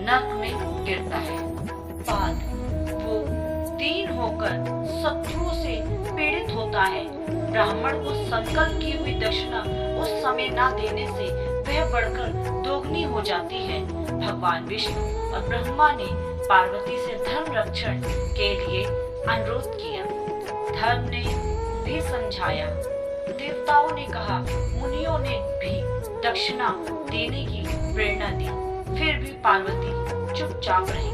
नर्क में गिरता है। बाद वो दीन होकर शत्रुओं से पीड़ित होता है। ब्राह्मण को संकल्प की हुई दक्षिणा उस समय न देने से वह बढ़कर दोगुनी हो जाती है। भगवान विष्णु और ब्रह्मा ने पार्वती से धर्म रक्षण के लिए अनुरोध किया। धर्म ने भी समझाया। देवताओं ने कहा, मुनियों ने भी दक्षिणा देने की प्रेरणा दी, फिर भी पार्वती चुपचाप रही।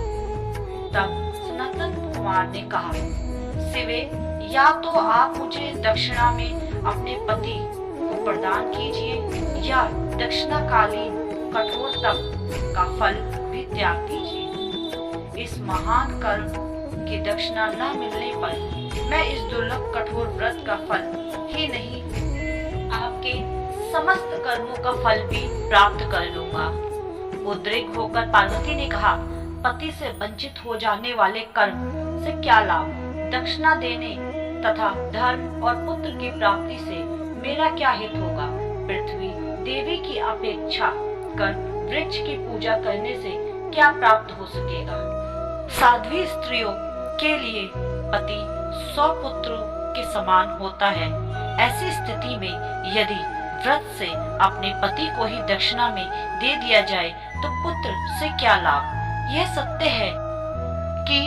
तब सनातन कुमार ने कहा, शिवे, या तो आप मुझे दक्षिणा में अपने पति को प्रदान कीजिए या दक्षिणाकालीन कठोर तप का फल भी त्याग दीजिए। इस महान कर्म की दक्षिणा न मिलने पर मैं इस दुर्लभ कठोर व्रत का फल ही नहीं, आपके समस्त कर्मों का फल भी प्राप्त कर लूंगा। उद्रेक होकर पार्वती ने कहा, पति से वंचित हो जाने वाले कर्म से क्या लाभ? दक्षिणा देने तथा धर्म और पुत्र की प्राप्ति से मेरा क्या हित होगा? पृथ्वी देवी की अपेक्षा कर वृक्ष की पूजा करने से क्या प्राप्त हो सकेगा? साध्वी स्त्रियों के लिए पति 100 पुत्रों के समान होता है। ऐसी स्थिति में यदि व्रत से अपने पति को ही दक्षिणा में दे दिया जाए तो पुत्र से क्या लाभ? यह सत्य है कि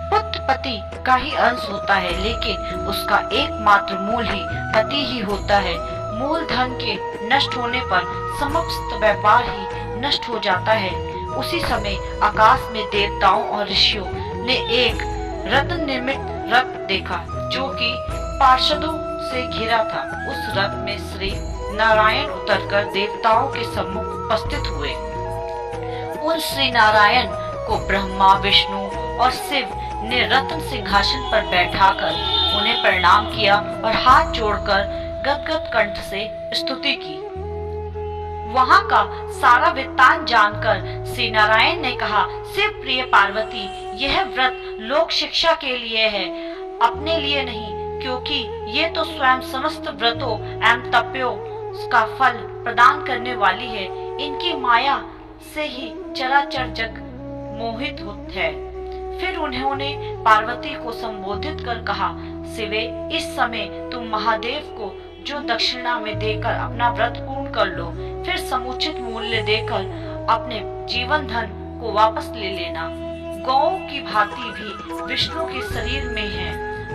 पुत्र पति का ही अंश होता है, लेकिन उसका एकमात्र मूल ही पति ही होता है। मूल धन के नष्ट होने पर समस्त व्यापार ही नष्ट हो जाता है। उसी समय आकाश में देवताओं और ऋषियों ने एक रत्न निर्मित रथ देखा जो कि पार्षदों से घिरा था। उस रथ में श्री नारायण उतरकर देवताओं के सम्मुख उपस्थित हुए। उन श्री नारायण को ब्रह्मा, विष्णु और शिव ने रत्न सिंहासन पर बैठाकर उन्हें प्रणाम किया और हाथ जोड़कर गदगद कंठ से स्तुति की। वहां का सारा वृत्तांत जानकर श्री नारायण ने कहा, शिव प्रिय पार्वती, यह व्रत लोक शिक्षा के लिए है, अपने लिए नहीं, क्योंकि ये तो स्वयं समस्त व्रतों एवं तपों का फल प्रदान करने वाली है। इनकी माया से ही चराचर जग मोहित होता है। फिर उन्होंने पार्वती को संबोधित कर कहा, शिवे, इस समय तुम महादेव को जो दक्षिणा में देकर अपना व्रत पूर्ण कर लो, फिर समुचित मूल्य देकर अपने जीवन धन को वापस ले लेना। गौ की भांति भी विष्णु के शरीर में है,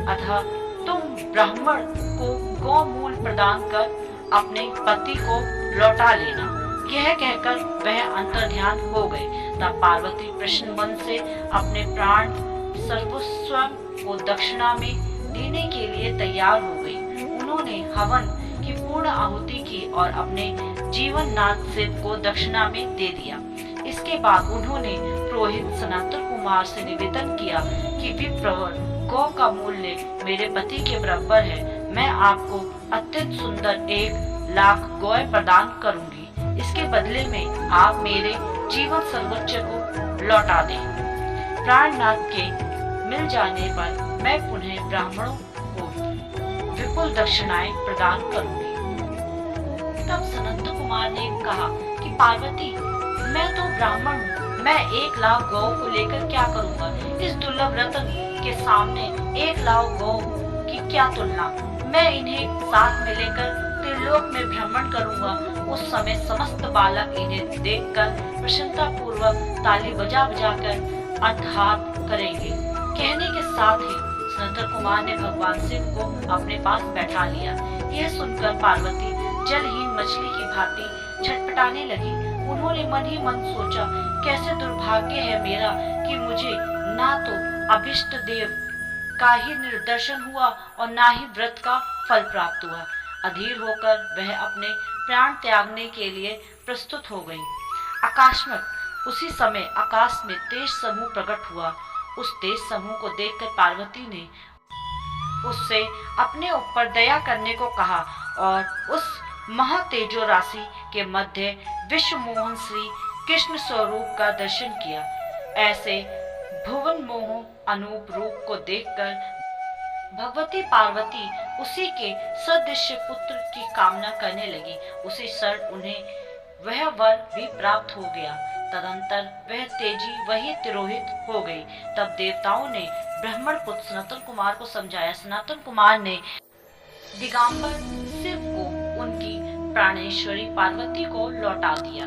अतः तुम ब्राह्मण को गौ मूल प्रदान कर अपने पति को लौटा लेना। यह कहकर वह अंतर्ध्यान हो गए। तब पार्वती प्रसन्न मन से अपने प्राण सर्वस्व को दक्षिणा में देने के लिए तैयार हो गई। उन्होंने हवन की पूर्ण आहुति की और अपने जीवन नाथ शिव को दक्षिणा में दे दिया। इसके बाद उन्होंने पुरोहित सनातन कुमार से निवेदन किया कि विप्रवर, गौ का मूल्य मेरे पति के बराबर है। मैं आपको अत्यंत सुंदर 1 लाख गौ प्रदान करूंगी। इसके बदले में आप मेरे जीवन सर्वोच्च को लौटा दें। प्राणनाथ के मिल जाने पर मैं पुनः ब्राह्मणों को विपुल दक्षिणाएं प्रदान करूंगी। तब सनत कुमार ने कहा कि पार्वती, मैं तो ब्राह्मण हूँ, मैं 1 लाख गौ को लेकर क्या करूँगा? इस दुर्लभ रत्न के सामने 1 लाख गौ की क्या तुलना? मैं इन्हें साथ में लेकर त्रिलोक में भ्रमण करूंगा। उस समय समस्त बालक इन्हें देखकर प्रसन्नता पूर्वक ताली बजा बजाकर अर्थात करेंगे। कहने के साथ ही सनत कुमार ने भगवान शिव को अपने पास बैठा लिया। यह सुनकर पार्वती जलहीन मछली की भांति छटपटाने लगी। उन्होंने मन ही मन सोचा, कैसे दुर्भाग्य है मेरा कि मुझे ना तो अभिष्ट देव का ही निर्दर्शन हुआ और ना ही व्रत का फल प्राप्त हुआ। अधीर होकर वह अपने प्राण त्यागने के लिए प्रस्तुत हो गई। अकस्मात उसी समय आकाश में तेज समूह प्रकट हुआ। उस तेज समूह को देखकर पार्वती ने उससे अपने ऊपर दया करने को कहा और उस महातेजो राशि के मध्य विश्व मोहन श्री कृष्ण स्वरूप का दर्शन किया। ऐसे भुवन मोह अनूप रूप को देखकर भगवती पार्वती उसी के सदृश पुत्र की कामना करने लगी। उसी क्षण उन्हें वह वर भी प्राप्त हो गया। तदंतर वह तेजी वही तिरोहित हो गई। तब देवताओं ने ब्राह्मण पुत्र सनातन कुमार को समझाया। सनातन कुमार ने दिगंबर शिव को उनकी प्राणेश्वरी पार्वती को लौटा दिया।